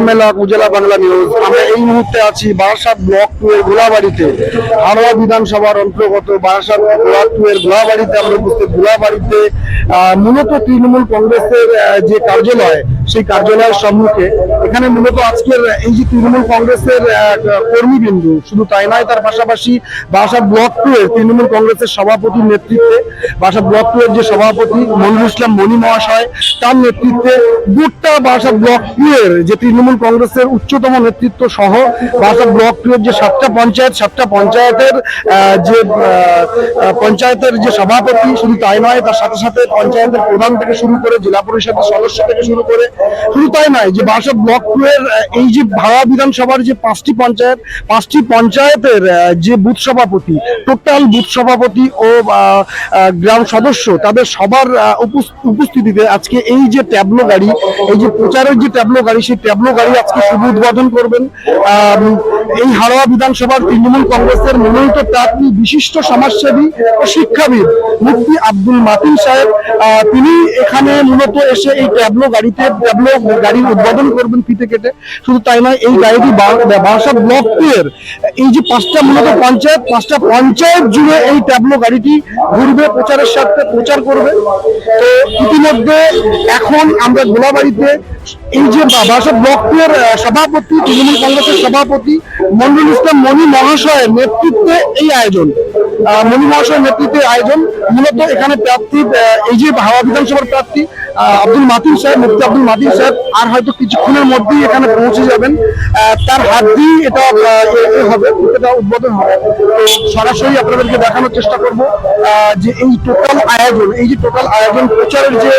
সম্মেলক উজালা Bangla news. আমরা এই মুহূর্তে আছি বারাসাত ব্লক 2 এর গোলাবাড়িতে, হারোয়া বিধানসভার অন্তর্গত বারাসাত ব্লক 2 এর গোলাবাড়িতে আমরা উপস্থিত। গোলাবাড়িতে মূলত তৃণমূল কংগ্রেসের যে কার্যালয়, সেই কার্যালয়ের সম্মুখে এখানে মূলত আজকের এই যে তৃণমূল কংগ্রেসের কর্মীবিন্দু, শুধু তাই নয়, তার পাশাপাশি বারাসাত ব্লক 2 এর তৃণমূল কংগ্রেসের সভাপতির নেতৃত্বে, বারাসাত ব্লক 2 এর যে সভাপতি মনিরুল ইসলাম মনি মহাশয়, তার নেতৃত্বে গোটা বারাসাত ব্লক 2 এর যে তৃণমূল কংগ্রেসের উচ্চতম নেতৃত্ব সহ বারাসাত ব্লক 2 এর যে 7টা পঞ্চায়েতের পঞ্চায়েতের যে সভাপতি, শুধু তাই নয়, তার সাথে সাথে পঞ্চায়েতের প্রধান থেকে শুরু করে জেলা পরিষদের সদস্য থেকে শুরু করে, শুধু তাই নয়, যে বারাসাত ব্লক 2 এর এই যে হারোয়া বিধানসভার যে 5টি পঞ্চায়েতের যে বুথ সভাপতি, টোটাল বুথ সভাপতি ও গ্রাম সদস্য, তাদের সবার উপস্থিতিতে আজকে এই যে ট্যাবলো গাড়ি, এই যে প্রচারের যে ট্যাবলো গাড়ি, সেই ট্যাবলো গাড়ি আজকে শুভ উদ্বোধন করবেন এই হারোয়া বিধানসভার তৃণমূল কংগ্রেসের মনোনীত প্রার্থী, বিশিষ্ট সমাজসেবী ও শিক্ষাবিদ মুফতি আব্দুল মাতিন সাহেব। তিনি এখানে মূলত এসে এই ট্যাবলো গাড়ির উদ্বোধন করবেন ফিতে কেটে। শুধু তাই নয়, এই গাড়িটি বারাসাত ব্লক 2 এর এই যে 5টা মূলত পঞ্চায়েত জুড়ে এই ট্যাবলো গাড়িটি ঘুরবে, প্রচারের সাথে প্রচার করবে। তো ইতিমধ্যে এখন আমরা গোলাবাড়িতে এই যে বারাসাত ব্লক 2 এর সভাপতি, তৃণমূল কংগ্রেসের সভাপতি মনিরুল ইসলাম মনি মহাশয়ের নেতৃত্বে এই আয়োজন, মূলত এখানে প্রার্থী, এই যে হাওড়া বিধানসভার প্রার্থী আব্দুল মাতিন সাহেব, মুফতি আব্দুল মাতিন সাহেব, আর হয়তো কিছুক্ষণের মধ্যেই এখানে পৌঁছে যাবেন। তার হাত দিয়ে এটা হবে, এটা উদ্বোধন হবে। তো সরাসরি আপনাদেরকে দেখানোর চেষ্টা করব যে এই টোটাল আয়োজন প্রচারের যে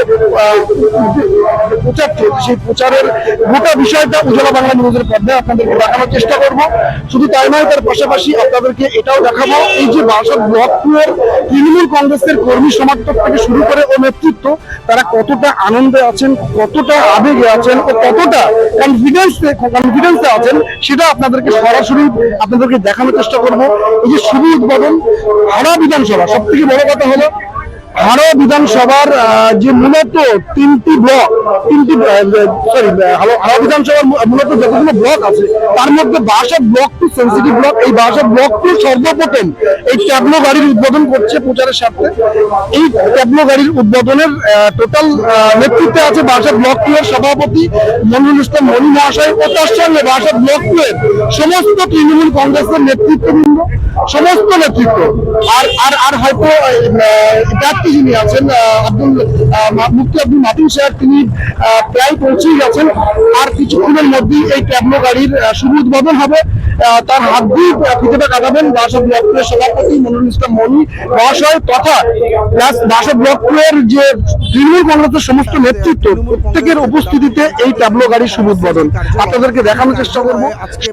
প্রচার চলছে, সেই প্রচারের গোটা বিষয়টা উজালা বাংলা নিউজের পর্দায় আপনাদেরকে দেখানোর চেষ্টা করব। শুধু তাই নয়, তার পাশাপাশি আপনাদেরকে এটাও দেখাবো এই যে বারাসাত ব্লক 2 এর তৃণমূল কংগ্রেসের কর্মী সমর্থক থেকে শুরু করে ও নেতৃত্ব, তারা কতটা আনন্দে আছেন, কতটা আবেগে আছেন ও কতটা কনফিডেন্সে আছেন, সেটা আপনাদেরকে সরাসরি দেখানোর চেষ্টা করব। এই যে শুভ উদ্বোধন হারোয়া বিধানসভা, সব থেকে বড় কথা হলো হারোয়া বিধানসভার যে মূলত হারোয়া বিধানসভার মূলত যতগুলো ব্লক আছে, তার মধ্যে বারাসাত ব্লক 2 সেন্সিটিভ ব্লক। এই বারাসাত ব্লক 2 সর্বপ্রথম এই ট্যাবলো গাড়ির উদ্বোধন করছে প্রচারের সাথে। এই ট্যাবলো গাড়ির উদ্বোধনের টোটাল নেতৃত্বে আছে বারাসাত ব্লক 2 এর সভাপতি মনিরুল ইসলাম মনি মহাশয় ও তার সঙ্গে বারাসাত ব্লক 2 এর সমস্ত তৃণমূল কংগ্রেসের নেতৃত্ববৃন্দ, সমস্ত নেতৃত্ব। আর হয়তো প্রার্থী যিনি আছেন মুফতি আব্দুল মাতিন সাহেব, তিনি প্রায় পৌঁছেই গেছেন। আর কিছুক্ষণের মধ্যেই এই ট্যাবলো গাড়ির শুভ উদ্বোধন হবে। তার হাত দিয়ে ফিতেটা কাটাবেন বারাসাত ব্লক 2 এর সভাপতি মনিরুল ইসলাম মনি মহাশয়, তথা বারাসাত ব্লক 2 এর যে তৃণমূল কংগ্রেসের সমস্ত নেতৃত্ব, প্রত্যেকের উপস্থিতিতে এই ট্যাবলো গাড়ির শুভ উদ্বোধন আপনাদেরকে দেখানোর চেষ্টা করব। আজকে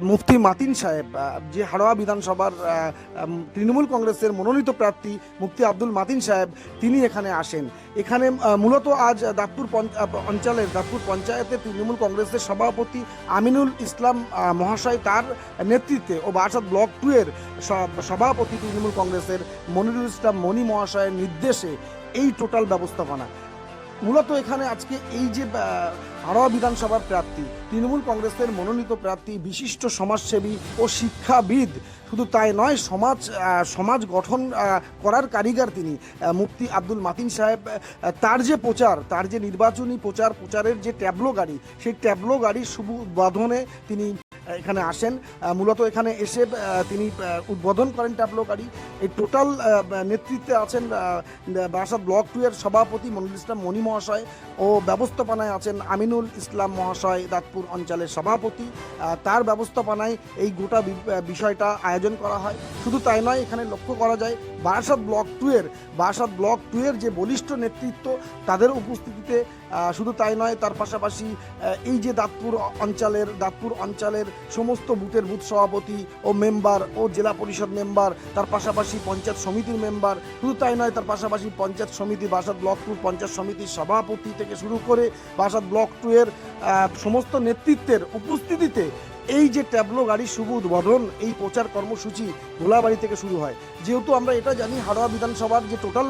মুফতি মাতিন সাহেব, যে হারোয়া বিধানসভার তৃণমূল কংগ্রেসের মনোনীত প্রার্থী মুফতি আব্দুল মাতিন সাহেব, তিনি এখানে আসেন। এখানে মূলত আজ দাঁতপুর পঞ্চায়েতের তৃণমূল কংগ্রেসের সভাপতি আমিনুল ইসলাম মহাশয়, তার নেতৃত্বে ও বারাসাত ব্লক 2 এর সভাপতি তৃণমূল কংগ্রেসের মনিরুল ইসলাম মনি মহাশয়ের নির্দেশে এই টোটাল ব্যবস্থাপনা। মূলত এখানে আজকে এই যে হারোয়া বিধানসভার প্রার্থী, তৃণমূল কংগ্রেসের মনোনীত প্রার্থী, বিশিষ্ট সমাজসেবী ও শিক্ষাবিদ, শুধু তাই নয়, সমাজ গঠন করার কারিগর তিনি মুফতি আব্দুল মাতিন সাহেব। তার যে নির্বাচনী প্রচারের যে ট্যাবলো গাড়ি, সেই ট্যাবলো গাড়ির শুভ উদ্বোধনে তিনি এখানে আসেন। মূলত এখানে এসে তিনি উদ্বোধন করেন ট্যাবলো গাড়ি। এই টোটাল নেতৃত্বে আছেন বারাসাত ব্লক 2 এর সভাপতি মনিরুল ইসলাম মনি মহাশয় ও ব্যবস্থাপনায় আছেন আমিনুল ইসলাম মহাশয়, দাঁতপুর অঞ্চলের সভাপতি। তার ব্যবস্থাপনায় এই গোটা বিষয়টা আয়োজন করা হয়। শুধু তাই নয়, এখানে লক্ষ্য করা যায় বারাসাত ব্লক 2 এর যে বলিষ্ঠ নেতৃত্ব, তাদের উপস্থিতিতে। শুধু তাই নয়, তার পাশাপাশি এই যে দাঁতপুর অঞ্চলের সমস্ত বুথের বুথ সভাপতি ও মেম্বার ও জেলা পরিষদ মেম্বার, তার পাশাপাশি পঞ্চায়েত সমিতির মেম্বার, শুধু তাই নয়, তার পাশাপাশি পঞ্চায়েত সমিতি, বারাসাত ব্লক 2 পঞ্চায়েত সমিতির সভাপতি থেকে শুরু করে বারাসাত ব্লক 2 এর সমস্ত নেতৃত্বের উপস্থিতিতে এই যে ট্যাবলো গাড়ির শুভ উদ্বোধন, এই প্রচার কর্মসূচি গোলাবাড়ি থেকে শুরু হয়। যেহেতু আমরা এটা জানি, হারোয়া বিধানসভার যে টোটাল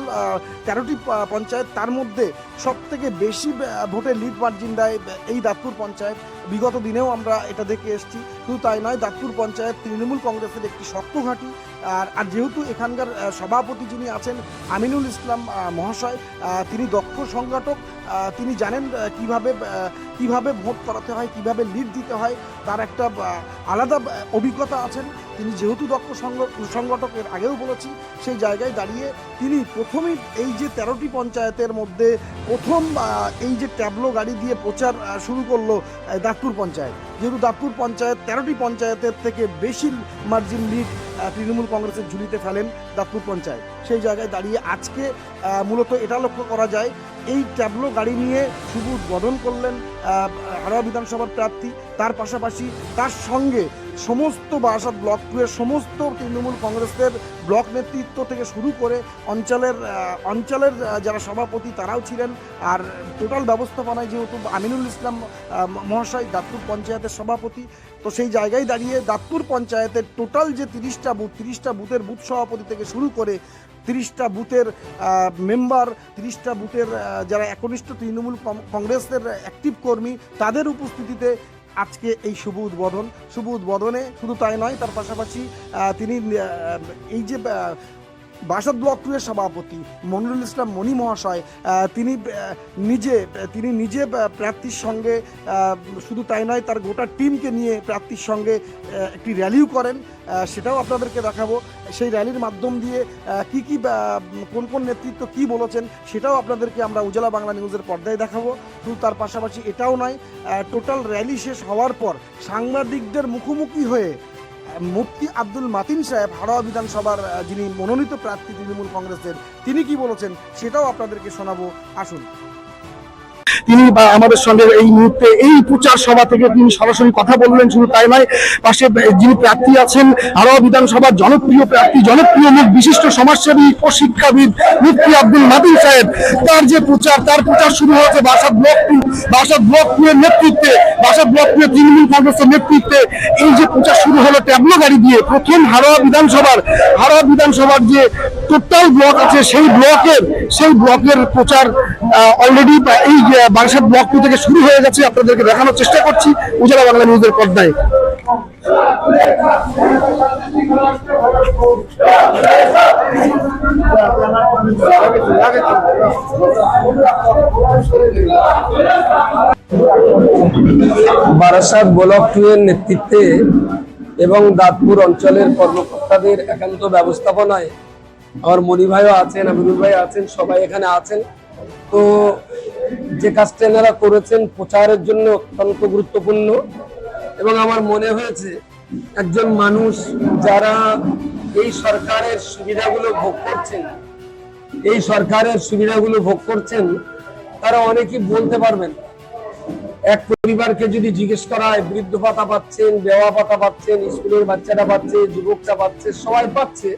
13টি পঞ্চায়েত, তার মধ্যে সব থেকে বেশি ভোটে লিড মার্জিন দেয় এই দাঁতপুর পঞ্চায়েত। বিগত দিনেও আমরা এটা দেখে এসেছি। শুধু তাই নয়, দাঁতপুর পঞ্চায়েত তৃণমূল কংগ্রেসের একটি শক্ত ঘাঁটি। আর যেহেতু এখানকার সভাপতি যিনি আছেন আমিনুল ইসলাম মহাশয়, তিনি দক্ষ সংগঠক, তিনি জানেন কিভাবে ভোট করাতে হয়, কিভাবে লিড দিতে হয়, তার একটা আলাদা অভিজ্ঞতা আছেন। তিনি যেহেতু দক্ষ সংগঠক, এর আগেও বলেছি, সেই জায়গায় দাঁড়িয়ে তিনি প্রথমেই এই যে 13টি পঞ্চায়েতের মধ্যে প্রথম এই যে ট্যাবলো গাড়ি দিয়ে প্রচার শুরু করলো দাঁতপুর পঞ্চায়েত। যেহেতু দাঁতপুর পঞ্চায়েত 13টি পঞ্চায়েতের থেকে বেশি মার্জিন লিড তৃণমূল কংগ্রেসের ঝুলিতে ফেলেন দাঁতপুর পঞ্চায়েত। সেই জায়গায় দাঁড়িয়ে আজকে মূলত এটা লক্ষ্য করা যায়, এই ট্যাবলো গাড়ি নিয়ে শুভ উদ্বোধন করলেন হাড়োয়া বিধানসভার প্রার্থী। তার পাশাপাশি তার সঙ্গে সমস্ত বারাসাত ব্লক 2 এর সমস্ত তৃণমূল কংগ্রেসের ব্লক নেতৃত্ব থেকে শুরু করে অঞ্চলের যারা সভাপতি তারাও ছিলেন। আর টোটাল ব্যবস্থাপনায় যেহেতু আমিনুল ইসলাম মহাশয় দাঁতপুর পঞ্চায়েতের সভাপতি, তো সেই জায়গায় দাঁড়িয়ে দাঁতপুর পঞ্চায়েতের টোটাল যে 30টা বুথের বুথ সভাপতি থেকে শুরু করে 30টা বুথের মেম্বার, 30টা বুথের যারা একনিষ্ঠ তৃণমূল কংগ্রেসের অ্যাক্টিভ কর্মী, তাদের উপস্থিতিতে আজকে এই শুভ উদ্বোধনে শুধু তাই নয়, তার পাশাপাশি তিনি এই যে বারাসাত ব্লক 2 এর সভাপতি মনিরুল ইসলাম মনি মহাশয়, তিনি নিজে প্রার্থীর সঙ্গে, শুধু তাই নয়, তার গোটা টিমকে নিয়ে প্রার্থীর সঙ্গে একটি র্যালিও করেন। সেটাও আপনাদেরকে দেখাবো। সেই র্যালির মাধ্যম দিয়ে কোন নেতৃত্ব কি বলেছেন সেটাও আপনাদেরকে আমরা উজালা বাংলা নিউজের পর্দায় দেখাবো। শুধু তার পাশাপাশি এটাও নয়, টোটাল র্যালি শেষ হওয়ার পর সাংবাদিকদের মুখোমুখি হয়ে মুফতি আব্দুল মাতিন সাহেব, হাড়োয়া বিধানসভার যিনি মনোনীত প্রার্থী তৃণমূল কংগ্রেসের, তিনি কি বলেছেন সেটাও আপনাদেরকে শোনাবো। আসুন। তিনি আমাদের সঙ্গে এই মুহূর্তে এই প্রচার সভা থেকে তিনি সরাসরি কথা বললেন। শুধু তাই নয়, পাশে যিনি প্রার্থী আছেন হাড়োয়া বিধানসভার জনপ্রিয় প্রার্থী, জনপ্রিয় মুখ, বিশিষ্ট সমাজসেবী ও শিক্ষাবিদ মুফতি আব্দুল মাতিন সাহেব, তার প্রচার শুরু হয়েছে বারাসাত ব্লক 2 এর নেতৃত্বে, বারাসাত ব্লক 2 এর তৃণমূল কংগ্রেসের নেতৃত্বে। এই যে প্রচার শুরু হলো ট্যাবলো গাড়ি দিয়ে, প্রথম হাড়োয়া বিধানসভার যে টোটাল ব্লক আছে সেই ব্লকের প্রচার অলরেডি এই বারাসাত ব্লক 2 থেকে শুরু হয়ে গেছে। আপনাদেরকে দেখানোর চেষ্টা করছি উজালা বাংলা নিউজের পর্দায়। বারাসাত ব্লক 2 এর নেতৃত্বে এবং দাঁতপুর অঞ্চলের কর্মকর্তাদের একান্ত ব্যবস্থাপনায় আমার মনি ভাইও আছেন, আমিনুল ভাই আছেন, সবাই এখানে আছেন। তো যে কাজটা এনারা করেছেন প্রচারের জন্য অত্যন্ত গুরুত্বপূর্ণ, এবং আমার মনে হয়েছে একজন মানুষ যারা এই সরকারের সুবিধাগুলো ভোগ করছেন তারা অনেকেই বলতে পারবেন। এক পরিবারকে যদি জিজ্ঞেস করা হয়, বৃদ্ধ ভাতা পাচ্ছেন, বেওয়া ভাতা পাচ্ছেন, স্কুলের বাচ্চারা পাচ্ছে, যুবকরা পাচ্ছে, সবাই পাচ্ছে,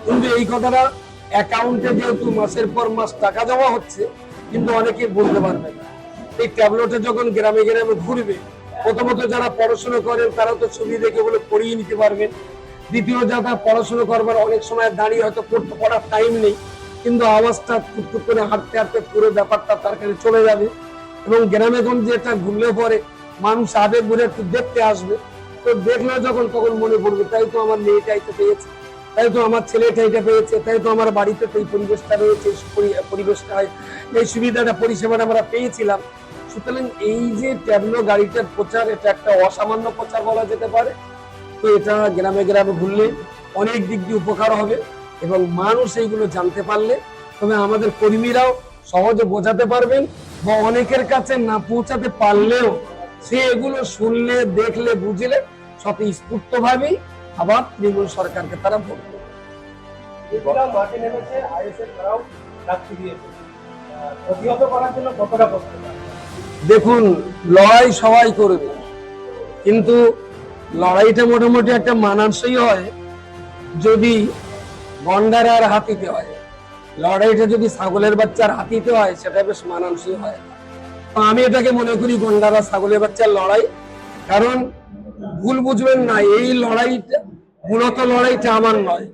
কিন্তু এই কথাটা অ্যাকাউন্টে যেহেতু মাসের পর মাস টাকা জমা হচ্ছে, কিন্তু অনেকে বলতে পারবে না। এই ট্যাবলেটে যখন গ্রামে ঘুরবে, প্রথমত যারা পড়াশোনা করেন তারা তো ছবি দেখে বলে পড়িয়ে নিতে পারবেন। দ্বিতীয়, যারা পড়াশোনা করবার অনেক সময় দাঁড়িয়ে হয়তো পড়ার টাইম নেই, কিন্তু আওয়াজটা টুকটুক করে হাঁটতে পুরো ব্যাপারটা তার কাছে চলে যাবে। এবং গ্রামে গঞ্জে এটা ঘুরলে পরে মানুষ আবেগ ঘুরে একটু দেখতে আসবে, তো দেখলে তখন মনে পড়বে, তাই তো আমার মেয়েটাই তো পেয়েছে, তাই তো আমার ছেলেটা এটা পেয়েছে, তাই তো আমার বাড়িতে তো এই পরিবেশটা রয়েছে, এই সুবিধাটা পরিষেবাটা আমরা পেয়েছিলাম। সুতরাং এই যে ট্যাবলো গাড়িটার প্রচার, এটা একটা অসামান্য প্রচার বলা যেতে পারে। তো এটা গ্রামে ঘুরলে অনেক দিক দিয়ে উপকার হবে, এবং মানুষ এইগুলো জানতে পারলে তবে আমাদের কর্মীরাও সহজে বোঝাতে পারবেন, বা অনেকের কাছে না পৌঁছাতে পারলেও সে এগুলো শুনলে, দেখলে, বুঝলে স্বতঃস্ফূর্ত ভাবেই আবার তৃণমূল সরকারকে তারা ভোট দেবে। দেখুন, লড়াই সবাই করবে, কিন্তু লড়াইটা মোটামুটি একটা মানানসই হয় যদি গন্ডার আর হাতিতে হয়। লড়াইটা যদি ছাগলের বাচ্চার হাতিতে হয় সেটা বেশ মানানসই হয়। আমি এটাকে মনে করি গন্ডার আর ছাগলের বাচ্চার লড়াই। কারণ ভুল বুঝবেন না, এই লড়াইটা মূলত লড়াইটা আমার নয়,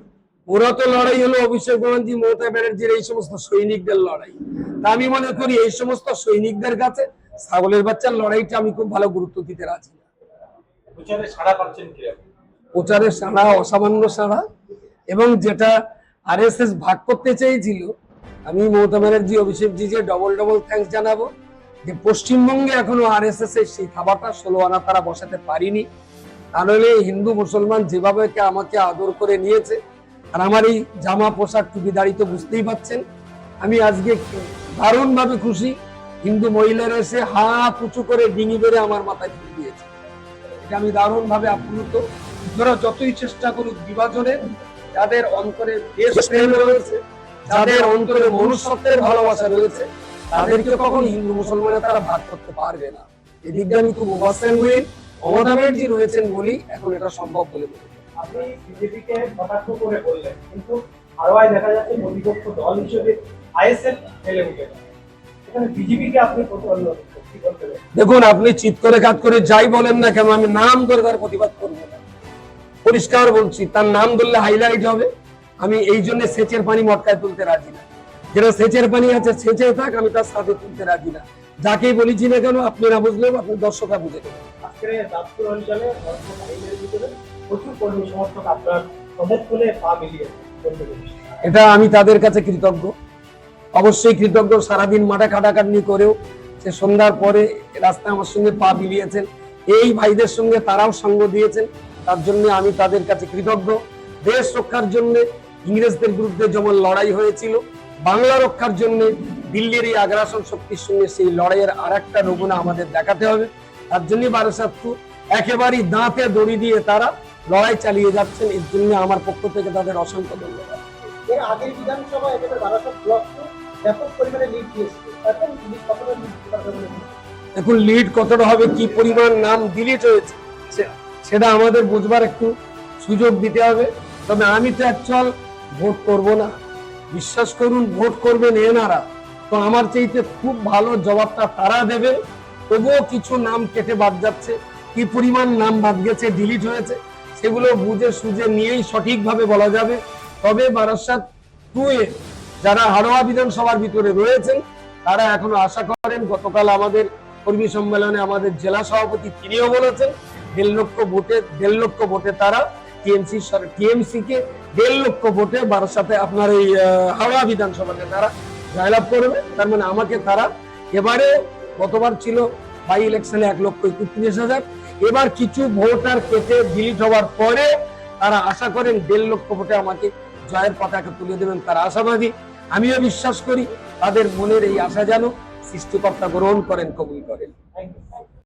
মূলত লড়াই হলো অভিষেক ব্যানার্জি, মমতা ব্যানার্জির এই সমস্ত সৈনিকদের লড়াই। তা আমি মনে করি এই সমস্ত সৈনিকদের কাছে ছাগলের বাচ্চার লড়াইটা আমি খুব ভালো গুরুত্ব দিতে রাজি না। প্রচারে সাড়া পাচ্ছেন কিরকম? প্রচারের সাড়া অসামান্য সাড়া, এবং যেটা আরএসএস ভাগ করতে চেয়েছিল, আমি মমতা ব্যানার্জি অভিষেকজি যে ডবল থ্যাঙ্কস জানাবো যে পশ্চিমবঙ্গে এখনো আরএসএস এর সেই খাবারটা 16 আনা তারা বসাতে পারিনি। তাহলে হিন্দু মুসলমান যেভাবে আমাকে আদর করে নিয়েছে, আর আমার এই জামা পোশাক টুপি দাড়ি তো বুঝতেই পাচ্ছেন, আমি আজকে দারুণ ভাবে খুশি। হিন্দু মহিলারা এসে হাত উঁচু করে ডিঙি বেড়ে আমার মাথায় ফুল দিয়েছে, এটা আমি দারুণ ভাবে আপ্লুত। ধরো যতই চেষ্টা করুক বিভাজনের, যাদের অন্তরে দেশপ্রেম রয়েছে, যাদের অন্তরে মনুষ্যত্বের ভালোবাসা রয়েছে, তাদেরকে কখনো হিন্দু মুসলমানের তারা ভাগ করতে পারবে না। এদিকে আমি খুব অবস্থান হয়ে মমতা ব্যানার্জি রয়েছেন বলেই এখন এটা সম্ভব বলে মনে করি। আপনি বিজেপিকে কটাক্ষ করে বললেন, কিন্তু হাওড়ায় দেখা যাচ্ছে প্রতিপক্ষ দল হিসেবে আইএসএফ ফেলে উঠে গেল। এখানে বিজেপিকে আপনি কি বলতে পারেন? দেখুন, আপনি চিৎ করে কাজ করে যাই বলেন না কেন, আমি নাম করে তার প্রতিবাদ করবো না। পরিষ্কার বলছি, তার নাম ধরলে হাইলাইট হবে। আমি এই জন্য সেচের পানি মটকায় তুলতে রাজি না। যেটা সেচের পানি আছে সেচে থাক, আমি তার সাথে তুলতে রাজি না। যাকেই বলেছি না কেন, আপনি না বুঝলেও আপনি দর্শকরা বুঝে নেবেন। আজকের দাসপুর অঞ্চলে আইনের ভিতরে প্রচুর কর্মী সমর্থক আপনার সমর্থনে পা মিলিয়েছে। এটা আমি তাদের কাছে কৃতজ্ঞ, অবশ্যই কৃতজ্ঞ। সারাদিন মাঠে খাটাখাটনি করেও সে সন্ধ্যার পরে রাস্তায় আমার সঙ্গে পা মিলিয়েছেন, এই ভাইদের সঙ্গে তারাও সঙ্গ দিয়েছেন, তার জন্য আমি তাদের কাছে কৃতজ্ঞ। দেশ রক্ষার জন্য ইংরেজদের বিরুদ্ধে যেমন লড়াই হয়েছিল, বাংলা রক্ষার জন্য দিল্লির এই আগ্রাসন শক্তির সঙ্গে সেই লড়াইয়ের আর একটা নমুনা আমাদের দেখাতে হবে। তার জন্য বারাসাতু একেবারেই দাঁতে দড়ি দিয়ে তারা লড়াই চালিয়ে যাচ্ছেন, এর জন্য আমার পক্ষ থেকে তাদের অসংখ্য ধন্যবাদ। এর আগের বিধানসভা একেবারে বারাসাত ব্লক ব্যাপক পরিমাণে লিড দিয়েছিল, এখন লিড কতটা লিড পাবে? এখন লিড কতটা হবে, কি পরিমাণ নাম ডিলিট হয়েছে, সেটা আমাদের বুঝবার একটু সুযোগ দিতে হবে। তবে আমি তো অ্যাকচুয়াল ভোট করব না, বিশ্বাস করুন, ভোট করবেন এনারা, তো আমার চাইতে খুব ভালো জবাবটা তারা দেবে। তবুও কিছু নাম কেটে বাদ যাচ্ছে, কি পরিমাণ নাম বাদ গেছে, ডিলিট হয়েছে, সেগুলো বুঝে সুঝে নিয়েই সঠিকভাবে বলা যাবে। তবে বারাসাত 2 এ যারা হাড়োয়া বিধানসভার ভিতরে রয়েছেন, তারা এখনো আশা করেন, গতকাল আমাদের কর্মী সম্মেলনে আমাদের জেলা সভাপতি তিনিও বলেছেন 1.5 লক্ষ ভোটে তারা টিএমসি কে 1.5 লক্ষ ভোটে বারাসাতে আপনার এই হাওড়া বিধানসভাতে তারা জয়লাভ করবে। তার মানে আমাকে তারা এবারে, গতবার ছিল বাই ইলেকশনে 1,31,000, এবার কিছু ভোট আর কেটে ডিলিট হওয়ার পরে তারা আশা করেন 1.5 লক্ষ ভোটে আমাকে জয়ের পতাকা তুলে দেবেন, তারা আশাবাদী। আমিও বিশ্বাস করি তাদের মনের এই আশা যেন সৃষ্টিকর্তা গ্রহণ করেন, কবুল করেন। Thank you.